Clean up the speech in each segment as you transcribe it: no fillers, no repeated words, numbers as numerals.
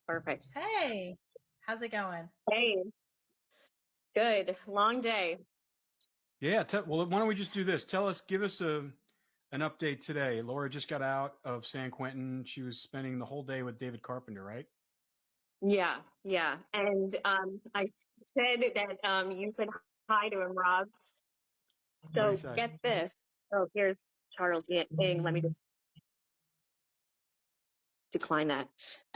Perfect. Hey, how's it going? Hey, good. Long day. Yeah. Well, why don't we just do this? Give us an update today. Laura just got out of San Quentin. She was spending the whole day with David Carpenter, right? Yeah, yeah. And said that you said hi to him, Rob. What did So he say? get this. Oh, here's Charles Ng. Let me just decline that.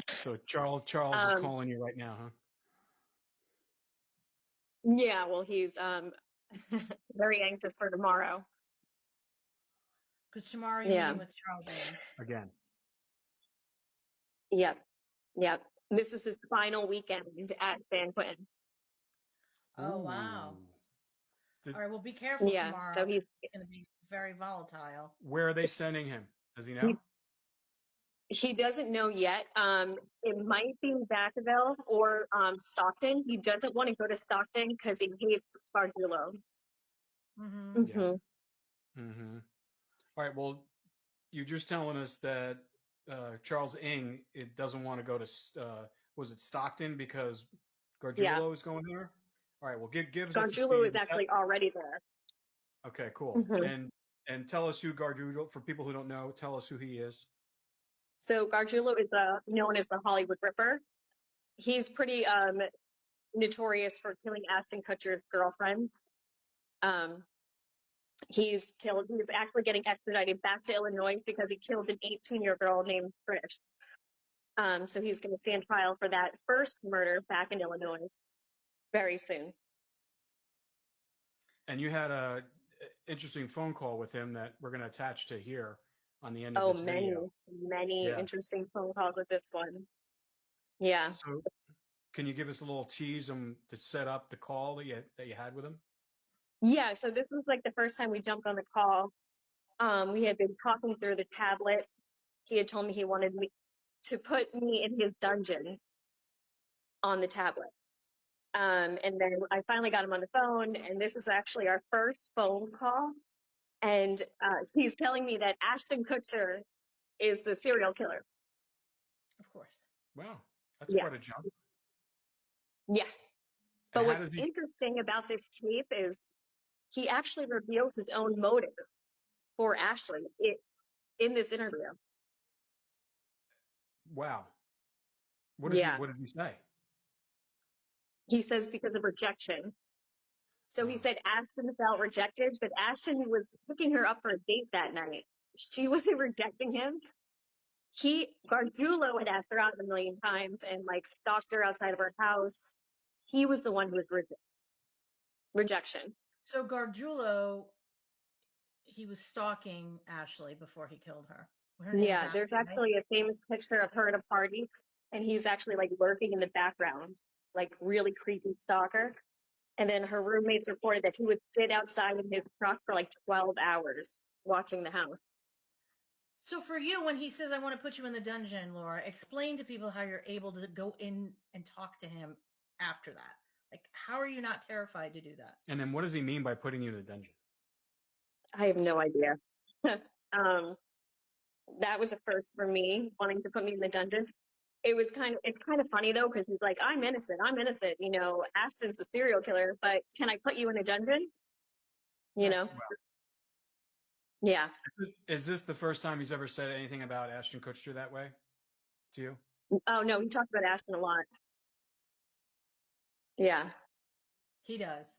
So Charles is Um, calling you right now, huh? yeah, well, he's very anxious for tomorrow. Because tomorrow you're Yeah, meeting with Charles Ng. Again. yep, yep. This is his final weekend at San Quentin. Oh, wow. Ooh. All right, well, be careful Yeah, tomorrow. so It's going to be very volatile. Where are they sending him? Does he he know? He doesn't know yet. It might be Vacaville or Stockton. He doesn't want to go to Stockton because he hates Gargiulo. Mm-hmm. Yeah. Mm-hmm. Mm-hmm. All right. Well, you're just telling us that Charles Ng it doesn't want to go to was it Stockton because Yeah, Gargiulo is going there? All right. Well, give us up to Gargiulo speed. is actually already there. Okay, cool. Mm-hmm. And tell us who Gargiulo, for people who don't know, tell us who he is. So Gargiulo is known as the Hollywood Ripper. He's pretty notorious for killing Ashton Kutcher's girlfriend. Um, he's actually getting extradited back to Illinois because he killed an 18-year girl named Trish. So he's going to stand trial for that first murder back in Illinois very soon. And you had a interesting phone call with him that we're going to attach to here on the end of Oh, this many, video. many Yeah. interesting phone calls with this one. Yeah. So can you give us a little tease to set up the call that you had with him? Yeah. So this was like the first time we jumped on the call. We had been talking through the tablet. He had told me he wanted me to put me in his dungeon on the tablet. And then I finally got him on the phone, and this is actually our first phone call. And he's telling me that Ashton Kutcher is the serial killer. Of course. Wow, that's Yeah. quite a jump. Yeah. And But how what's does he? interesting about this tape is he actually reveals his own motive for Ashley in this interview. Wow. Yeah. What does he say? He says because of rejection. So he said Ashton felt rejected, but Ashton was picking her up for a date that night. She wasn't rejecting him. Gargiulo had asked her out a million times and like stalked her outside of her house. He was the one who was rejection. So Gargiulo, he was stalking Ashley before he killed her. Her name is Yeah, Ashley, there's right? actually a famous picture of her at a party, and he's actually like lurking in the background, like really creepy stalker. And then her roommates reported that he would sit outside in his truck for like 12 hours watching the house. So for you, when he says, I want to put you in the dungeon, Laura, explain to people how you're able to go in and talk to him after that. Like, how are you not terrified to do that? And then what does he mean by putting you in the dungeon? I have no idea. That was a first for me, wanting to put me in the dungeon. It's kind of funny though, because he's like, I'm innocent. You know, Ashton's the serial killer, but can I put you in a dungeon? You Right. know? Yeah. Is this the first time he's ever said anything about Ashton Kutcher that way to you? Oh no, he talks about Ashton a lot. Yeah. He does.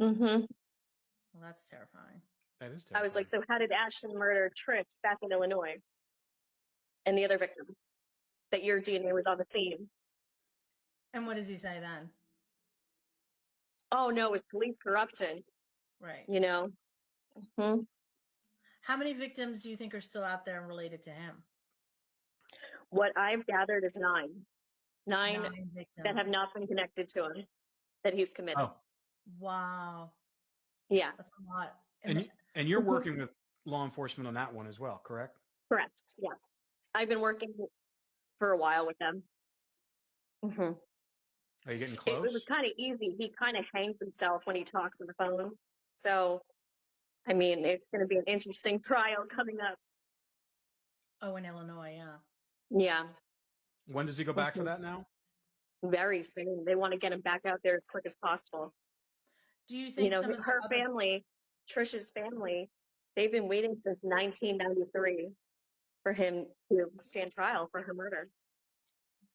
Mm-hmm. Well, that's terrifying. That is I was like, terrifying. so how did Ashton murder Trish back in Illinois and the other victims that your DNA was on the scene? And what does he say then? Oh no, it was police corruption. Right. You know? Mm-hmm. How many victims do you think are still out there and related to him? What I've gathered is nine. Nine victims that have not been connected to him that he's committed. Oh. Wow. Yeah. That's a lot. And you're working with law enforcement on that one as well, correct? Correct. Yeah. I've been working for a while with them. Mm-hmm. Are you getting It was close? kind of easy. He kind of hangs himself when he talks on the phone. So, I mean, it's going to be an interesting trial coming up. Oh, in Illinois, yeah. Yeah. When does he go back for that now? Very soon. They want to get him back out there as quick as possible. Do you You think know, some of the her other family, Trisha's family, they've been waiting since 1993 for him to stand trial for her murder.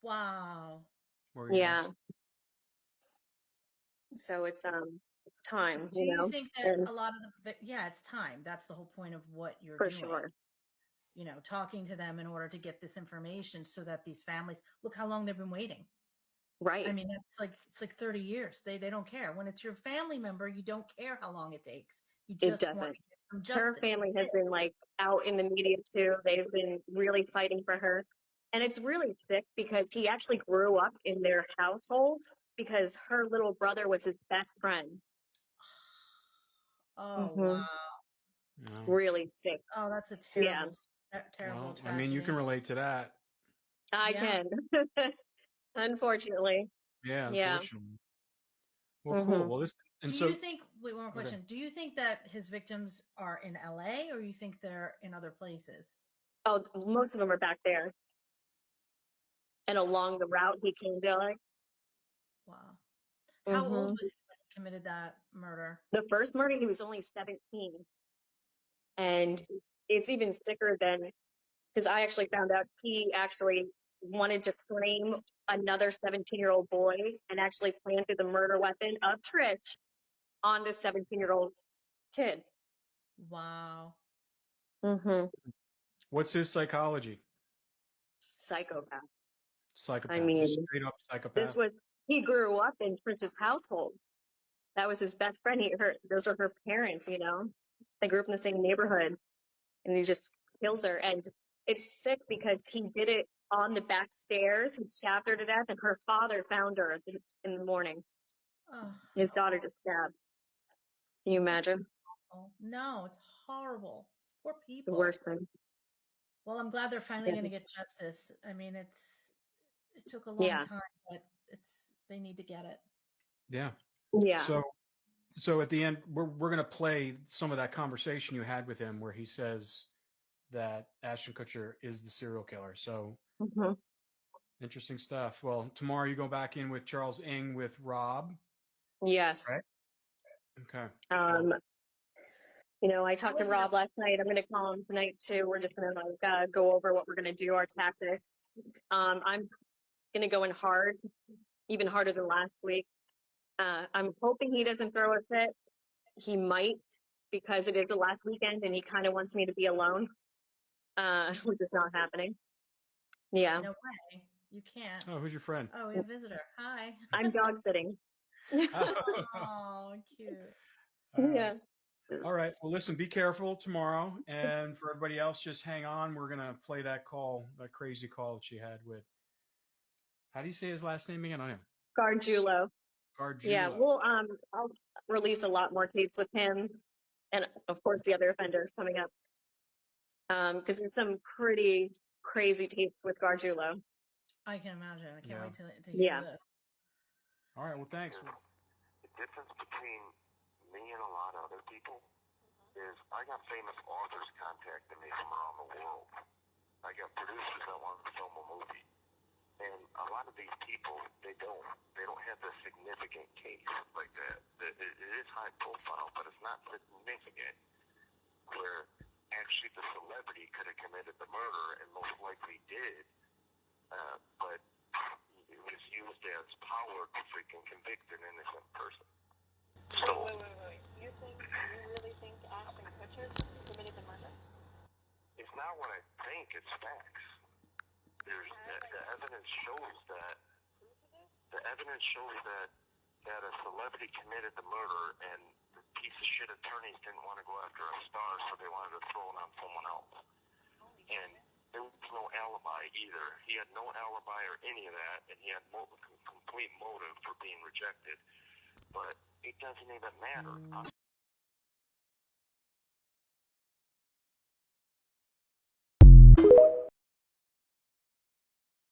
wow. Where he Yeah. is? So it's time, Do you think that and a lot of yeah, it's time. That's the whole point of what you're for doing. sure. You know, talking to them in order to get this information so that these families look how long they've been waiting. Right. I mean, it's like 30 years. They don't care. When it's your family member, you don't care how long it takes. You It just want doesn't. to get some Her justice. family has been like out in the media too. They've been really fighting for her. And it's really sick because he actually grew up in their household because her little brother was his best friend. Oh, Hmm. wow. No. Really sick. Oh, that's a Yeah. terrible Well, tragedy. I mean, you can relate to that. I Yeah. can. Unfortunately. Yeah, Yeah. unfortunately. Well, cool. Hmm. Well, this and Do so you think, wait, one more question. Do you think that his victims are in LA or you think they're in other places? Oh, most of them are back there. And along the route he came to, like, Wow. How old hmm was he when he committed that murder? the first murder, he was only 17. And it's even sicker than, because I actually found out he actually wanted to frame another 17-year-old boy and actually planted the murder weapon of Trish on this 17-year-old kid. Wow. Mm-hmm. what's his psychology? Psychopath. I Psychopath, just mean, straight up psychopath. he grew up in Trish's household. That was his best friend. Those are her parents, They grew up in the same neighborhood, and he just kills her. And it's sick because he did it on the back stairs. He stabbed her to death, and her father found her in the morning. Oh, His daughter just stabbed. Can you that's imagine? awful. No, it's horrible. It's poor The people. worst thing. Well, I'm glad they're finally Yeah. going to get justice. I mean, it took a long Yeah. time, but they need to get it. Yeah. Yeah. So at the end, we're gonna play some of that conversation you had with him, where he says that Ashton Kutcher is the serial killer. So Hmm. interesting stuff. Well, tomorrow you go back in with Charles Ng with Rob, Yes. right? Okay. Um, I How talked to is it? Rob last night. I'm going to call him tonight too. We're just going to go over what we're going to do, our tactics. I'm going to go in hard, even harder than last week. I'm hoping he doesn't throw a fit. He might, because it is the last weekend and he kind of wants me to be alone, which is not happening. Yeah. No way. You can't. Oh, who's your friend? Oh, we have a visitor. Hi. I'm dog sitting. Oh, cute. All right. Yeah. All right. Well, listen, be careful tomorrow. And for everybody else, just hang on. We're going to play that call, that crazy call that she had with, how do you say his last name again? I know. Gargiulo. Yeah. Gargiulo. I'll release a lot more tapes with him and of course the other offenders coming up. Because there's some pretty crazy tapes with Gargiulo. I can imagine. I can't Yeah. wait to hear Yeah. this. All right. Well, thanks. The difference between me and a lot of other people is I got famous authors contacting me from around the world. I got producers that want to film a movie. And a lot of these people, they don't have a significant case like that. It is high profile, but it's not significant where actually the celebrity could have committed the murder and most likely did, but it was used as power to freaking convict an innocent person. So, Wait. You really think Ashton Kutcher committed the murder? it's not what I think, it's facts. The evidence shows that that a celebrity committed the murder, and the piece of shit attorneys didn't want to go after a star, so they wanted to throw it on someone else. And there was no alibi either. He had no alibi or any of that, and he had complete motive for being rejected. But it doesn't even matter.